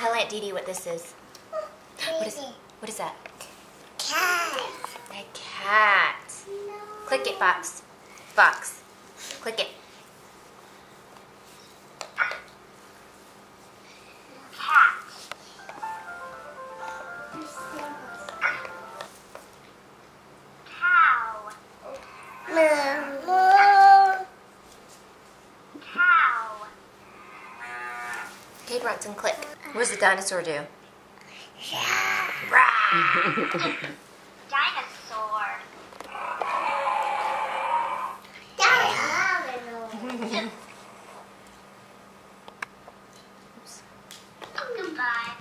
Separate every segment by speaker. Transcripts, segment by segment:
Speaker 1: Tell Aunt Dee Dee what this is. What is that?
Speaker 2: Cat.
Speaker 1: A cat.
Speaker 2: No.
Speaker 1: Click it, Fox. Fox. Click it.
Speaker 2: Cat. Cow. Moo. Cow.
Speaker 1: Okay, Bronson, click. What does the dinosaur do?
Speaker 2: Dinosaur. Dinosaur. Goodbye.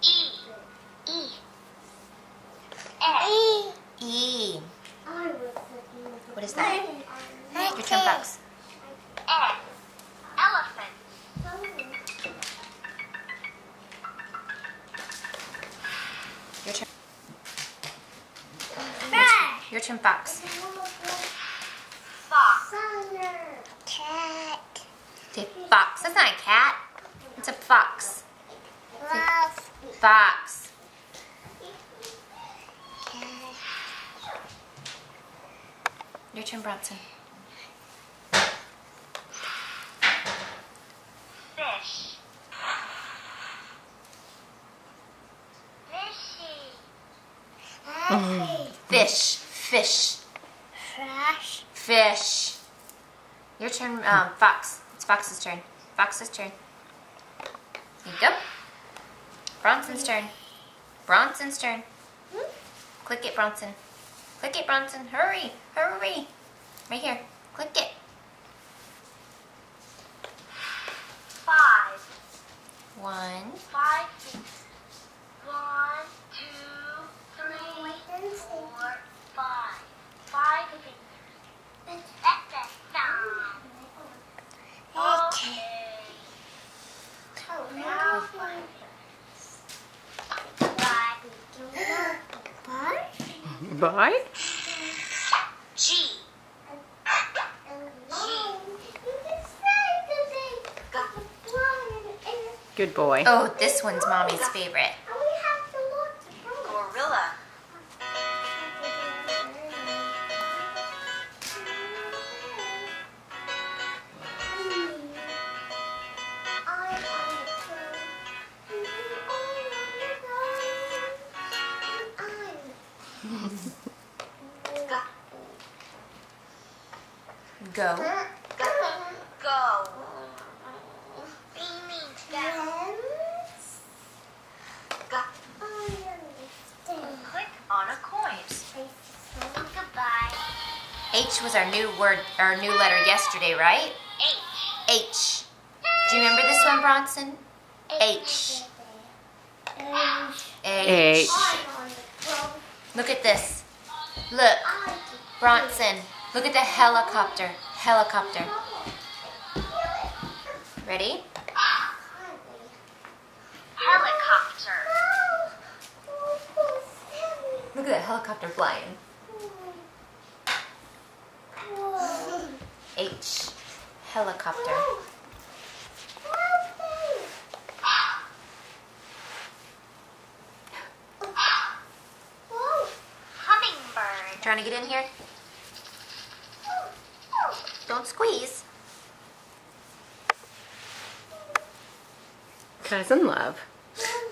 Speaker 2: E. E. E.
Speaker 1: E. What is that? Your turn, Fox.
Speaker 2: F. Elephant.
Speaker 1: Your turn.
Speaker 2: Rat.
Speaker 1: Your turn, Fox.
Speaker 2: Fox. Cat.
Speaker 1: Okay, fox. That's not a cat. It's a fox.
Speaker 2: Mouse.
Speaker 1: Fox. Your turn, Bronson.
Speaker 2: Fish. Fishy.
Speaker 1: Fish. Fish.
Speaker 2: Fresh.
Speaker 1: Fish. Your turn, Fox. It's Fox's turn. Fox's turn. There you go. Bronson's turn. Bronson's turn. Click it, Bronson. Click it, Bronson. Hurry. Hurry. Right here. Click it.
Speaker 2: 5.
Speaker 1: 1.
Speaker 2: 5. 1, 2, 3, 4, 5. 5 fingers. Okay. Now 5 fingers.
Speaker 3: Bye.
Speaker 2: G.
Speaker 3: Good boy.
Speaker 1: Oh, this one's Mommy's favorite.
Speaker 2: Gorilla.
Speaker 1: Go.
Speaker 2: Go. Means go. Click on a coin. Goodbye.
Speaker 1: H was our new word, our new letter yesterday, right?
Speaker 2: H.
Speaker 1: H. Do you remember this one, Bronson? H.
Speaker 3: H.
Speaker 1: Look at this. Look, Bronson. Look at the helicopter. Helicopter. Ready?
Speaker 2: Helicopter.
Speaker 1: Look at that helicopter flying. H. Helicopter.
Speaker 2: Hummingbird.
Speaker 1: Trying to get in here? Don't squeeze.
Speaker 3: Cousin Love.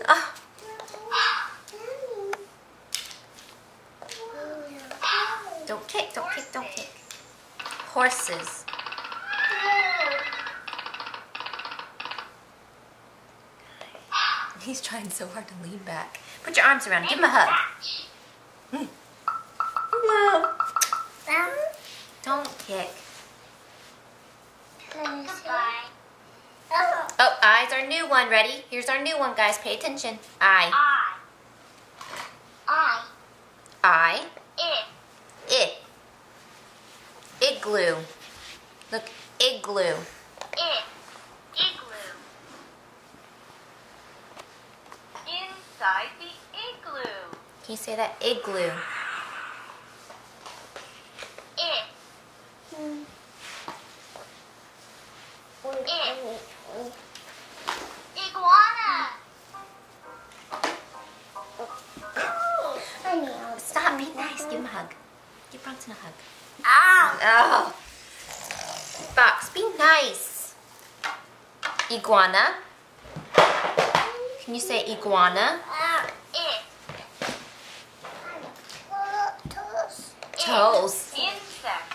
Speaker 1: Oh, don't kick, don't kick, don't kick. Horses. He's trying so hard to lean back. Put your arms around him. Give him a hug. No. Don't kick.
Speaker 2: Goodbye.
Speaker 1: Oh, I's our new one. Ready? Here's our new one, guys. Pay attention. I. I.
Speaker 2: It.
Speaker 1: Igloo. Look, igloo.
Speaker 2: Igloo. Inside the igloo.
Speaker 1: Can you say that? Igloo. give him a hug. Give Bronson a hug.
Speaker 2: Ah.
Speaker 1: Oh. Fox, be nice. Iguana. Can you say iguana?
Speaker 2: It.
Speaker 1: Toes.
Speaker 2: Insect.